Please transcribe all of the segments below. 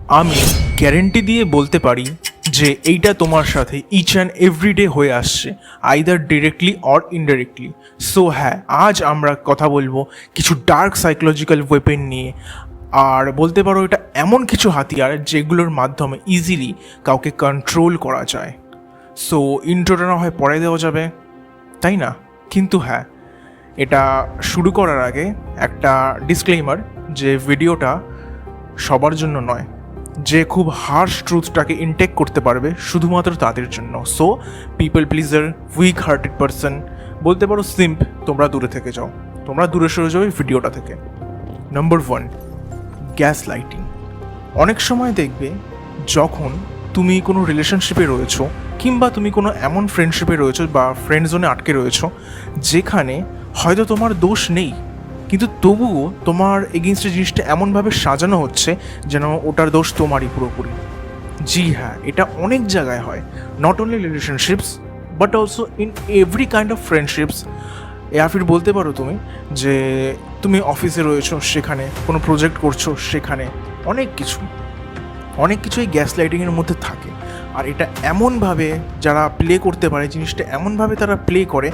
আমি গ্যারেন্টি দিয়ে বলতে পারি যে এইটা তোমার সাথে ইচ অ্যান্ড এভরিডে হয়ে আসছে, either directly or indirectly. So হ্যাঁ, আজ আমরা কথা বলবো কিছু ডার্ক সাইকোলজিক্যাল ওয়েপেন নিয়ে, আর বলতে পারো এটা এমন কিছু হাতিয়ার যেগুলোর মাধ্যমে ইজিলি কাউকে কন্ট্রোল করা যায়। সো ইন্ট্রোটা না হয় পরে দেওয়া যাবে, তাই না? কিন্তু হ্যাঁ, এটা শুরু করার আগে একটা ডিসক্লেইমার যে ভিডিওটা সবার জন্য নয়। যে খুব হার্শ ট্রুথটাকে ইনটেক করতে পারবে শুধুমাত্র তাদের জন্য। So people pleaser, weak hearted person, বলতে পারো সিম্প, তোমরা দূরে থেকে যাও, তোমরা দূরে সরে যাও এই ভিডিওটা থেকে। Number 1, gas lighting. অনেক সময় দেখবে যখন তুমি কোনো রিলেশনশিপে রয়েছো কিংবা তুমি কোনো এমন ফ্রেন্ডশিপে রয়েছো বা ফ্রেন্ড জোনে আটকে রয়েছো যেখানে হয়তো তোমার দোষ নেই, কিন্তু তবুও তোমার এগেনস্টে জিনিসটা এমনভাবে সাজানো হচ্ছে যেন ওটার দোষ তোমারই পুরোপুরি। জি হ্যাঁ, এটা অনেক জায়গায় হয়, not only relationships but also in every kind of friendships. ফির বলতে পারো তুমি যে তুমি অফিসে রয়েছো, সেখানে কোনো প্রজেক্ট করছো, সেখানে অনেক কিছু এই গ্যাস লাইটিংয়ের মধ্যে থাকে। আর এটা এমনভাবে যারা প্লে করতে পারে, জিনিসটা এমনভাবে তারা প্লে করে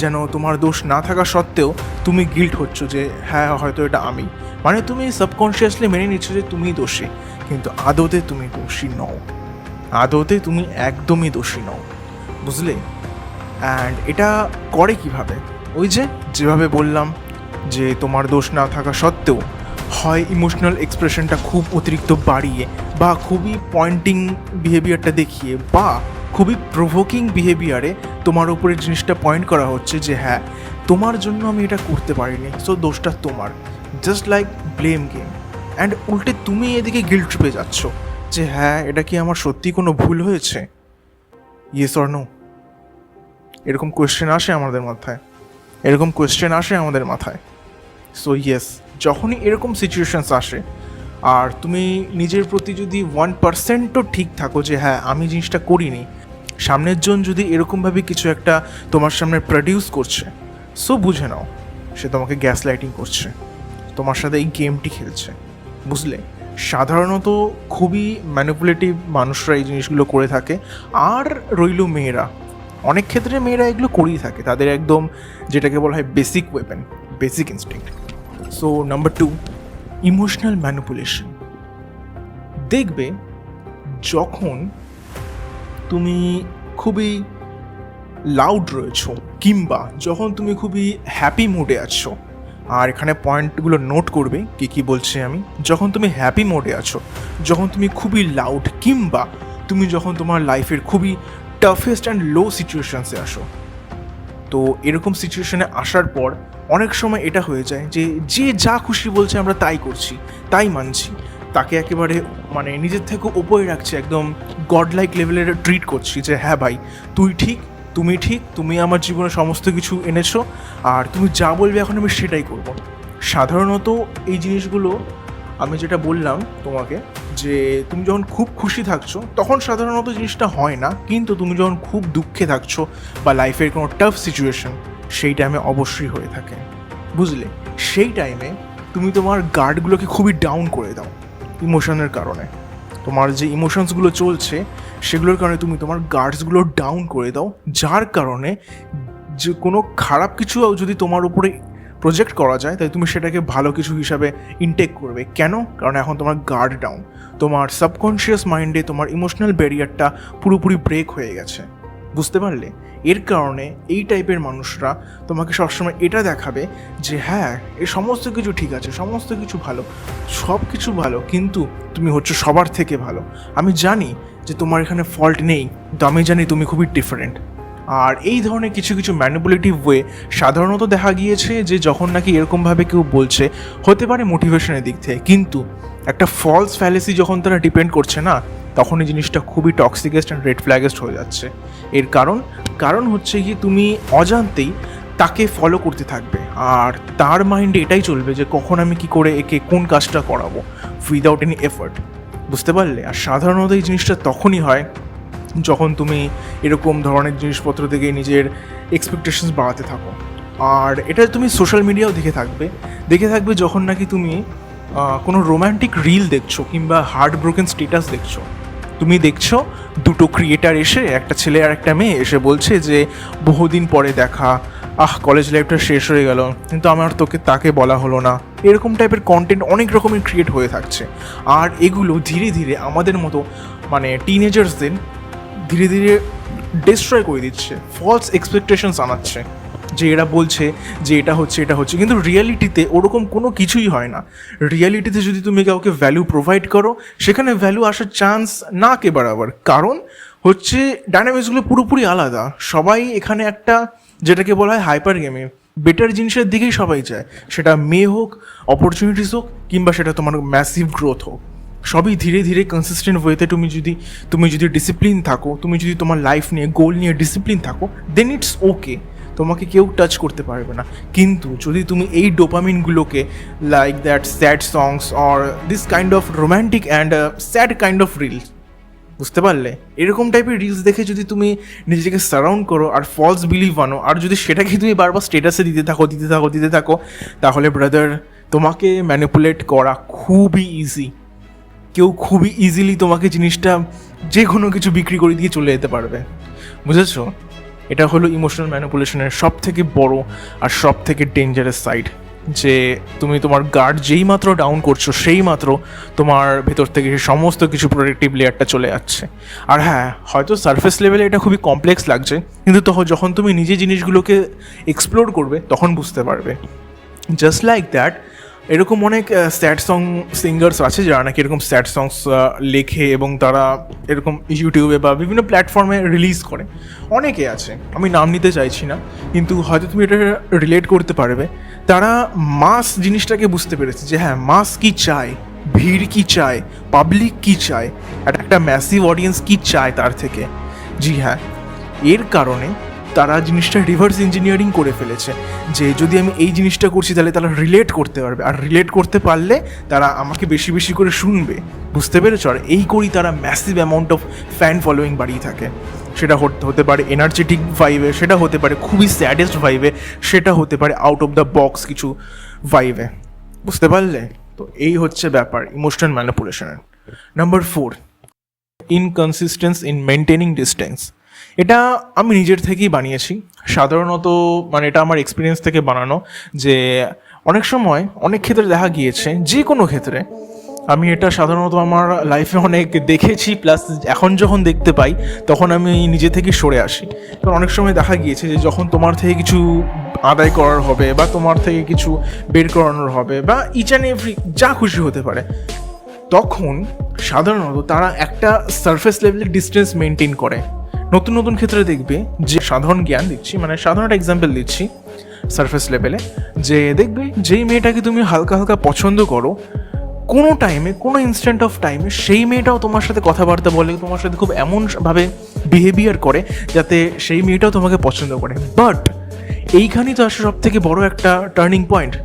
যেন তোমার দোষ না থাকা সত্ত্বেও তুমি গিল্ট হচ্ছ যে হ্যাঁ হয়তো এটা আমি, মানে তুমি সাবকনশিয়াসলি মেনে নিচ্ছ যে তুমিই দোষী, কিন্তু আদতে তুমি দোষী নও, আদতে তুমি একদমই দোষী নও, বুঝলে? অ্যান্ড এটা করে কিভাবে? ওই যেভাবে বললাম যে তোমার দোষ না থাকা সত্ত্বেও হয় ইমোশনাল এক্সপ্রেশনটা খুব অতিরিক্ত বাড়িয়ে, বা খুবই পয়েন্টিং বিহেভিয়ারটা দেখিয়ে, বা খুবই প্রভোকিং বিহেভিয়ারে তোমার উপরে জিনিসটা পয়েন্ট করা হচ্ছে যে হ্যাঁ তোমার জন্য আমি এটা করতে পারিনি, সো দোষটা তোমার, just like blame game. And উল্টে তুমি এদিকে গিল্ট ট্রিপে যাচ্ছ যে হ্যাঁ এটা কি আমার সত্যি কোনো ভুল হয়েছে? Yes or no? এরকম কোয়েশ্চেন আসে আমাদের মাথায়। সো ইয়েস, যখনই এরকম সিচুয়েশনস আসে আর তুমি নিজের প্রতি যদি 1%ও ঠিক থাকো যে হ্যাঁ আমি জিনিসটা করিনি, সামনের জন যদি এরকমভাবে কিছু একটা তোমার সামনে প্রডিউস করছে, সো বুঝে নাও সে তোমাকে গ্যাস লাইটিং করছে, তোমার সাথে এই গেমটি খেলছে, বুঝলে? সাধারণত খুবই ম্যানিপুলেটিভ মানুষরা এই জিনিসগুলো করে থাকে। আর রইল মেয়েরা, অনেক ক্ষেত্রে মেয়েরা এগুলো করেই থাকে, তাদের একদম যেটাকে বলা হয় basic weapon, basic instinct. So number 2, emotional manipulation. দেখবে যখন তুমি খুবই লাউড রয়েছো কিংবা যখন তুমি খুবই হ্যাপি মুডে আছো, আর এখানে পয়েন্টগুলো নোট করবে কী বলছি আমি। যখন তুমি হ্যাপি মোডে আছো, যখন তুমি খুবই লাউড, কিংবা তুমি যখন তোমার লাইফের খুবই টাফেস্ট অ্যান্ড লো সিচুয়েশনসে আসো, তো এরকম সিচুয়েশনে আসার পর অনেক সময় এটা হয়ে যায় যে যে যা খুশি বলছে আমরা তাই করছি, তাই মানছি, তাকে একেবারে মানে নিজের থেকে ওপরে রাখছি, একদম গড লাইক লেভেলের ট্রিট করছি যে হ্যাঁ ভাই তুই ঠিক, তুমি ঠিক, তুমি আমার জীবনে সমস্ত কিছু এনেছো, আর তুমি যা বলবে এখন আমি সেটাই করব। সাধারণত এই জিনিসগুলো আমি যেটা বললাম তোমাকে যে তুমি যখন খুব খুশি থাকছো তখন সাধারণত জিনিসটা হয় না, কিন্তু তুমি যখন খুব দুঃখে থাকছো বা লাইফের কোনো টাফ সিচুয়েশন, সেই টাইমে অবশ্যই হয়ে থাকে, বুঝলে? সেই টাইমে তুমি তোমার গার্ডগুলোকে খুবই ডাউন করে দাও ইমোশনের কারণে। তোমার যে ইমোশনসগুলো চলছে সেগুলোর কারণে তুমি তোমার গার্ডসগুলো ডাউন করে দাও, যার কারণে যে কোনো খারাপ কিছু যদি তোমার উপরে প্রজেক্ট করা যায় তাই তুমি সেটাকে ভালো কিছু হিসাবে ইনটেক করবে। কেন? কারণ এখন তোমার গার্ড ডাউন, তোমার সাবকনশিয়াস মাইন্ডে তোমার ইমোশনাল ব্যারিয়ারটা পুরোপুরি ব্রেক হয়ে গেছে, বুঝতে পারলে? এর কারণে এই টাইপের মানুষরা তোমাকে সবসময় এটা দেখাবে যে হ্যাঁ এ সমস্ত কিছু ঠিক আছে, সমস্ত কিছু ভালো, সব কিছু ভালো, কিন্তু তুমি হচ্ছে সবার থেকে ভালো। আমি জানি যে তোমার এখানে ফল্ট নেই, কিন্তু আমি জানি তুমি খুবই ডিফারেন্ট। আর এই ধরনের কিছু কিছু ম্যানিপুলেটিভ ওয়ে সাধারণত দেখা গিয়েছে যে যখন নাকি এরকমভাবে কেউ বলছে, হতে পারে মোটিভেশনের দিক থেকে, কিন্তু একটা ফলস ফ্যালেসি যখন তারা ডিপেন্ড করছে না, তখন এই জিনিসটা খুবই টক্সিকেস্ট অ্যান্ড রেড ফ্ল্যাগেস্ট হয়ে যাচ্ছে। এর কারণ হচ্ছে কি তুমি অজান্তেই তাকে ফলো করতে থাকবে, আর তার মাইন্ডে এটাই চলবে যে কখন আমি কি করে একে কোন কাজটা করাবো উইদাউট এনি এফর্ট, বুঝতে পারলে? আর সাধারণত এই জিনিসটা তখনই হয় যখন তুমি এরকম ধরনের জিনিসপত্র থেকে নিজের এক্সপেকটেশনস বাড়াতে থাকো। আর এটা তুমি সোশ্যাল মিডিয়াও দেখে থাকবে যখন নাকি তুমি কোনো রোম্যান্টিক রিল দেখছো কিংবা হার্ট ব্রোকেন স্টেটাস দেখছো, তুমি দেখছো দুটো ক্রিয়েটার এসে, একটা ছেলে আর একটা মেয়ে এসে বলছে যে বহুদিন পরে দেখা, কলেজ লাইফটা শেষ হয়ে গেল কিন্তু আমার তাকে বলা হলো না, এরকম টাইপের কন্টেন্ট অনেক রকমের ক্রিয়েট হয়ে থাকছে। আর এগুলো ধীরে ধীরে আমাদের মতো মানে টিনেজার্সদের ধীরে ধীরে ডিস্ট্রয় করে দিচ্ছে, ফলস এক্সপেকটেশনস আনাচ্ছে যে এরা বলছে যে এটা হচ্ছে, কিন্তু রিয়ালিটিতে ওরকম কোনো কিছুই হয় না। রিয়ালিটিতে যদি তুমি কাউকে ভ্যালু প্রোভাইড করো, সেখানে ভ্যালু আসার চান্স না কে বরাবর, কারণ হচ্ছে ডায়নামিক্সগুলো পুরোপুরি আলাদা। সবাই এখানে একটা যেটাকে বলা হয় হাইপার গেমে বেটার জিনিসের দিকেই সবাই যায়, সেটা মেয়ে হোক, অপরচুনিটিস হোক, কিংবা সেটা তোমার ম্যাসিভ গ্রোথ হোক, সবই ধীরে ধীরে কনসিস্টেন্ট ওয়েতে তুমি যদি ডিসিপ্লিন থাকো, তুমি যদি তোমার লাইফ নিয়ে গোল নিয়ে ডিসিপ্লিন থাকো, দেন ইটস ওকে, তোমাকে কেউ টাচ করতে পারবে না। কিন্তু যদি তুমি এই ডোপামিনগুলোকে like that sad songs or this kind of romantic and sad kind of reels, বুঝতে পারলে, এরকম টাইপের রিলস দেখে যদি তুমি নিজেকে সারাউন্ড করো আর ফলস বিলিভ আনো, আর যদি সেটাকে তুমি বারবার স্টেটাসে দিতে থাকো, তাহলে ব্রাদার তোমাকে ম্যানিপুলেট করা খুবই ইজি। কেউ খুবই ইজিলি তোমাকে জিনিসটা যে কোনো কিছু বিক্রি করে দিয়ে চলে যেতে পারবে, বুঝেছো? এটা হলো ইমোশনাল ম্যানিপুলেশনের সব থেকে বড় আর সব থেকে ডেঞ্জারাস সাইড, যে তুমি তোমার গার্ড যেই মাত্র ডাউন করছো সেই মাত্র তোমার ভেতর থেকে সমস্ত কিছু প্রোটেক্টিভ লেয়ারটা চলে যাচ্ছে। আর হ্যাঁ, হয়তো সারফেস লেভেলে এটা খুবই কমপ্লেক্স লাগছে, কিন্তু যখন তুমি নিজে জিনিসগুলোকে এক্সপ্লোর করবে তখন বুঝতে পারবে। জাস্ট লাইক দ্যাট, এরকম অনেক স্যাড সং সিঙ্গার্স আছে যারা নাকি এরকম স্যাড সংস লেখে এবং তারা এরকম ইউটিউবে বা বিভিন্ন প্ল্যাটফর্মে রিলিজ করে, অনেকে আছে, আমি নাম নিতে চাইছি না, কিন্তু হয়তো তুমি এটা রিলেট করতে পারবে। তারা মাস জিনিসটাকে বুঝতে পেরেছে যে হ্যাঁ, মাস কী চায়, ভিড় কী চায়, পাবলিক কী চায়, একটা ম্যাসিভ অডিয়েন্স কী চায় তার থেকে। জি হ্যাঁ, এর কারণে তারা জিনিসটা রিভার্স ইঞ্জিনিয়ারিং করে ফেলেছে, যে যদি আমি এই জিনিসটা করছি তাহলে তারা রিলেট করতে পারবে, আর রিলেট করতে পারলে তারা আমাকে বেশি বেশি করে শুনবে, বুঝতে পেরেছ? আর এই করেই তারা massive amount of fan following বাড়িয়ে থাকে। সেটা হতে পারে এনার্জেটিক ভাইবে, সেটা হতে পারে খুবই স্যাডেস্ট ভাইবে, সেটা হতে পারে আউট অফ দ্য বক্স কিছু ভাইবে, বুঝতে পারলে? তো এই হচ্ছে ব্যাপার ইমোশনাল ম্যানিপুলেশনের। Number 4, inconsistence in maintaining distance. এটা আমি নিজের থেকেই বানিয়েছি সাধারণত, মানে এটা আমার এক্সপিরিয়েন্স থেকে বানানো, যে অনেক সময় অনেক ক্ষেত্রে দেখা গিয়েছে, যে কোনো ক্ষেত্রে আমি এটা সাধারণত আমার লাইফে অনেক দেখেছি, প্লাস এখন যখন দেখতে পাই তখন আমি নিজে থেকে সরে আসি। কারণ অনেক সময় দেখা গিয়েছে যে যখন তোমার থেকে কিছু আদায় করার হবে বা তোমার থেকে কিছু বের করানোর হবে বা ইচ অ্যান্ড এভরি যা খুশি হতে পারে, তখন সাধারণত তারা একটা সারফেস লেভেলের ডিস্টেন্স মেনটেন করে। নতুন নতুন ক্ষেত্রে দেখবে, যে সাধারণ জ্ঞান দিচ্ছি, মানে সাধারণ এক্সাম্পল দিচ্ছি সারফেস লেভেলে, যে দেখবে যেই মেয়েটাকে তুমি হালকা হালকা পছন্দ করো, কোনো টাইমে, কোনো ইনস্ট্যান্ট অফ টাইমে সেই মেয়েটাও তোমার সাথে কথাবার্তা বলে, তোমার সাথে খুব এমনভাবে বিহেভিয়ার করে যাতে সেই মেয়েটাও তোমাকে পছন্দ করে। বাট এইখানেই তো আসলে সব থেকে বড় একটা টার্নিং পয়েন্ট,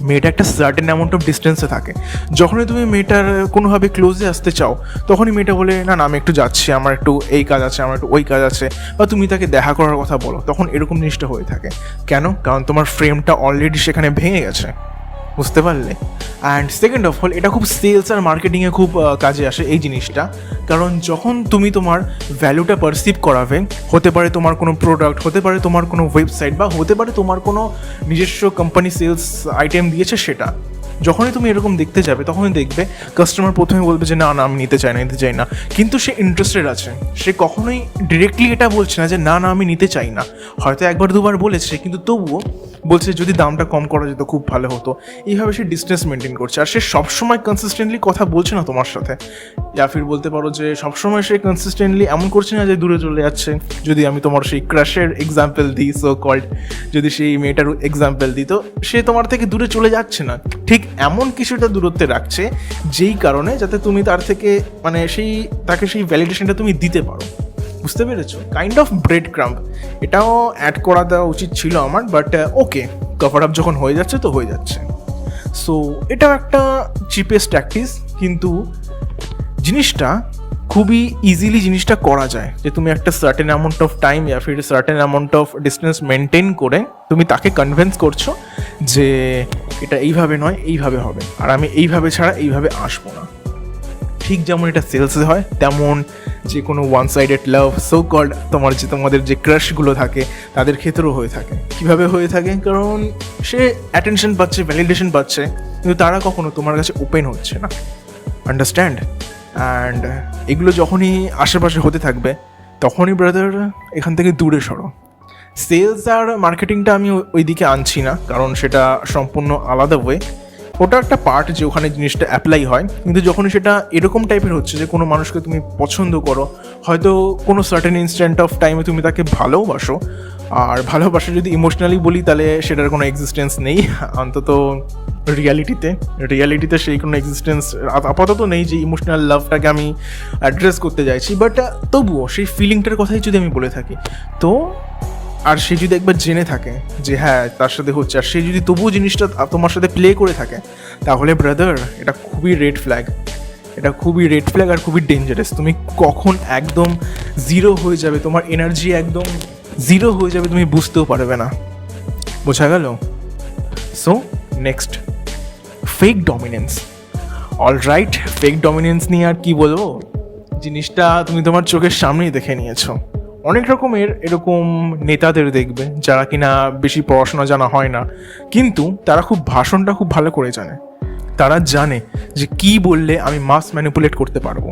মেয়েটা একটা সার্টেন অ্যামাউন্ট অফ ডিস্টেন্সে থাকে। যখনই তুমি মেয়েটার কোনোভাবে ক্লোজে আসতে চাও, তখনই মেয়েটা বলে না আমি একটু যাচ্ছি, আমার একটু এই কাজ আছে, আমার একটু ওই কাজ আছে, বা তুমি তাকে দেখা করার কথা বলো, তখন এরকম জিনিসটা হয়ে থাকে। কেন? কারণ তোমার ফ্রেমটা অলরেডি সেখানে ভেঙে গেছে, বুঝতে পারলে? অ্যান্ড সেকেন্ড অফ অল, এটা খুব সেলস আর মার্কেটিংয়ে খুব কাজে আসে এই জিনিসটা, কারণ যখন তুমি তোমার ভ্যালুটা পারসিভ করাবে, হতে পারে তোমার কোনো প্রোডাক্ট, হতে পারে তোমার কোনো ওয়েবসাইট, বা হতে পারে তোমার কোনো নিজস্ব কোম্পানি সেলস আইটেম দিয়েছে, সেটা যখনই তুমি এরকম দেখতে যাবে তখনই দেখবে কাস্টমার প্রথমে বলবে যে না আমি নিতে চাই না, কিন্তু সে ইন্টারেস্টেড আছে, সে কখনোই ডিরেক্টলি এটা বলছে না যে না আমি নিতে চাই না, হয়তো একবার দুবার বলেছে, কিন্তু তবুও বলছে যদি দামটা কম করা যেত খুব ভালো হতো। এইভাবে সে ডিস্টেন্স মেনটেন করছে, আর সে সবসময় কনসিস্টেন্টলি কথা বলছে না তোমার সাথে, ইয়া ফির বলতে পারো যে সবসময় সে কনসিস্টেন্টলি এমন করছে না যে দূরে চলে যাচ্ছে। যদি আমি তোমার সেই ক্রাশের এক্সাম্পল দিই, সো কল্ড, যদি সেই মেয়েটার এক্সাম্পল দিই, তো সে তোমার থেকে দূরে চলে যাচ্ছে না, ঠিক এমন কিছুটা দূরত্বে রাখছে যেই কারণে যাতে তুমি তার থেকে মানে তাকে সেই ভ্যালিডেশনটা তুমি দিতে পারো, বুঝতে পেরেছো? Kind of bread cramp. এটাও অ্যাড করা দেওয়া উচিত ছিল আমার, বাট ওকে, কভার আপ যখন হয়ে যাচ্ছে তো হয়ে যাচ্ছে। সো এটাও একটা চিপেস্ট ট্যাকটিস, কিন্তু জিনিসটা খুবই ইজিলি জিনিসটা করা যায়, যে তুমি একটা certain amount of time yeah ফির certain amount of distance maintain করে তুমি তাকে কনভিন্স করছো যে এটা এইভাবে নয়, এইভাবে হবে, আর আমি এইভাবে ছাড়া এইভাবে আসবো না। ঠিক যেমন এটা সেলসে হয়, তেমন যে কোনো one sided love so called তোমাদের যে ক্রাশগুলো থাকে তাদের ক্ষেত্রেও হয়ে থাকে। কিভাবে হয়ে থাকে? কারণ সে অ্যাটেনশন পাচ্ছে, ভ্যালিডেশন পাচ্ছে, কিন্তু তারা কখনো তোমার কাছে ওপেন হচ্ছে না। আন্ডারস্ট্যান্ড? অ্যান্ড এগুলো যখনই আশেপাশে হতে থাকবে তখনই ব্রাদার এখান থেকে দূরে সরো। সেলস আর মার্কেটিংটা আমি ওই দিকে আনছি না, কারণ সেটা সম্পূর্ণ আলাদা ওয়ে। ওটা একটা পার্ট যে ওখানে জিনিসটা অ্যাপ্লাই হয়, কিন্তু যখনই সেটা এরকম টাইপের হচ্ছে যে কোনো মানুষকে তুমি পছন্দ করো, হয়তো কোনো সার্টেন ইনস্ট্যান্ট অফ টাইমে তুমি তাকে ভালোবাসো, আর ভালোবাসা যদি ইমোশনালি বলি তাহলে সেটার কোনো এক্সিস্টেন্স নেই, অন্তত রিয়ালিটিতে সেই কোনো এক্সিস্টেন্স আপাতত নেই যে ইমোশনাল লাভটাকে আমি অ্যাড্রেস করতে চাইছি। বাট তবুও সেই ফিলিংটার কথাই যদি আমি বলে থাকি, তো আর সে যদি একবার জেনে থাকে যে হ্যাঁ তার সাথে হচ্ছে, আর সে যদি তবুও জিনিসটা তোমার সাথে প্লে করে থাকে, তাহলে ব্রাদার এটা খুবই রেড ফ্ল্যাগ। এটা খুবই রেড ফ্ল্যাগ আর খুবই ডেঞ্জারাস। তুমি কখন একদম জিরো হয়ে যাবে, তোমার এনার্জি একদম জিরো হয়ে যাবে, তুমি বুঝতেও পারবে না। বোঝা গেল? So next, fake dominance. Alright, fake dominance নিয়ে আর কি বলবো, জিনিসটা তুমি তোমার চোখের সামনেই দেখে নিয়েছো। অনেক রকমের এরকম নেতাদের দেখবে যারা কিনা বেশি পড়াশোনা জানা হয় না, কিন্তু তারা ভাষণটা খুব ভালো করে জানে। তারা জানে যে কি বললে আমি মাস ম্যানিপুলেট করতে পারবো,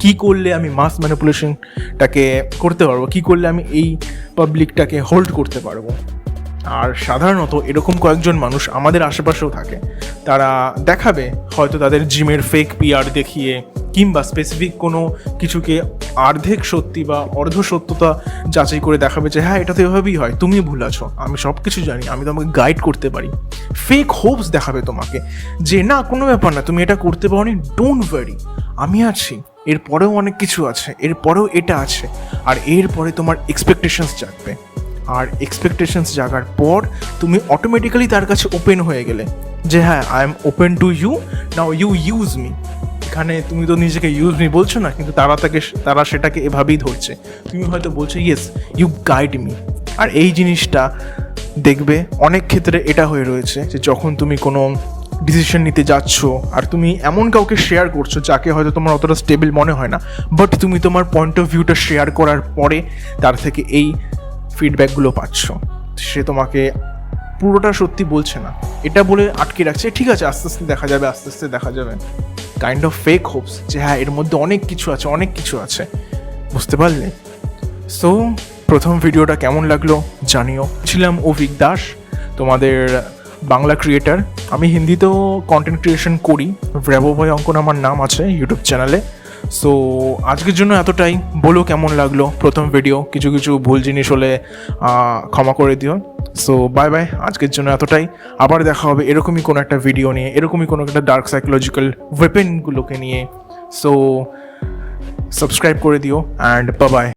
কি করলে আমি মাস ম্যানিপুলেশনটাকে করতে পারবো, কি করলে আমি এই পাবলিকটাকে হোল্ড করতে পারবো। আর সাধারণত এরকম কয়েকজন মানুষ আমাদের আশেপাশেও থাকে। তারা দেখাবে হয়তো তাদের জিমের ফেক পিআর দেখিয়ে, কিংবা স্পেসিফিক কোনো কিছুকে অর্ধেক সত্যি বা অর্ধ সত্যতা যাচাই করে দেখাবে যে হ্যাঁ এটা তো এভাবেই হয়, তুমি ভুল আছো, আমি সব কিছু জানি, আমি তোমাকে গাইড করতে পারি। ফেক হোপস দেখাবে তোমাকে যে না কোনো ব্যাপার না, তুমি এটা করতে পারো নি, ডোন্ট ওয়ারি, আমি আছি, এরপরেও অনেক কিছু আছে, এরপরেও এটা আছে। আর এরপরে তোমার এক্সপেকটেশনস জাগবে, আর এক্সপেকটেশনস জাগার পর তুমি অটোমেটিক্যালি তার কাছে ওপেন হয়ে গেলে যে হ্যাঁ I am open to you, now you use me. এখানে তুমি তো নিজেকে ইউজ মি বলছো না, কিন্তু তারা সেটাকে এভাবেই ধরছে। তুমি হয়তো বলছো ইয়েস ইউ গাইড মি। আর এই জিনিসটা দেখবে অনেক ক্ষেত্রে এটা হয়ে রয়েছে যে যখন তুমি কোনো ডিসিশন নিতে যাচ্ছ আর তুমি এমন কাউকে শেয়ার করছো যাকে হয়তো তোমার অতটা স্টেবল মনে হয় না, বাট তুমি তোমার পয়েন্ট অফ ভিউটা শেয়ার করার পরে তার থেকে এই ফিডব্যাকগুলো পাচ্ছ, সে তোমাকে পুরোটা সত্যি বলছে না, এটা বলে আটকে রাখছে, ঠিক আছে আস্তে আস্তে দেখা যাবে, আস্তে আস্তে দেখা যাবে, কাইন্ড অফ ফেক হোপস যে হ্যাঁ এর মধ্যে অনেক কিছু আছে। বুঝতে পারলে? সো প্রথম ভিডিওটা কেমন লাগলো জানিও। ছিলাম অভিক দাস, তোমাদের বাংলা ক্রিয়েটার। আমি হিন্দিতেও কন্টেন্ট ক্রিয়েশন করি, ভ্রাভোভয় অঙ্কন আমার নাম আছে ইউটিউব চ্যানেলে। সো আজকের জন্য এতটাই। বলো কেমন লাগলো প্রথম ভিডিও, কিছু ভুল জিনিস হলে ক্ষমা করে দিও। সো বাই বাই, আজকের জন্য এতটাই। আবার দেখা হবে এরকমই কোনো একটা ভিডিও নিয়ে, এরকমই কোনো একটা ডার্ক সাইকোলজিক্যাল ওয়েপেনগুলোকে নিয়ে। সো সাবস্ক্রাইব করে দিও অ্যান্ড বাই বাই।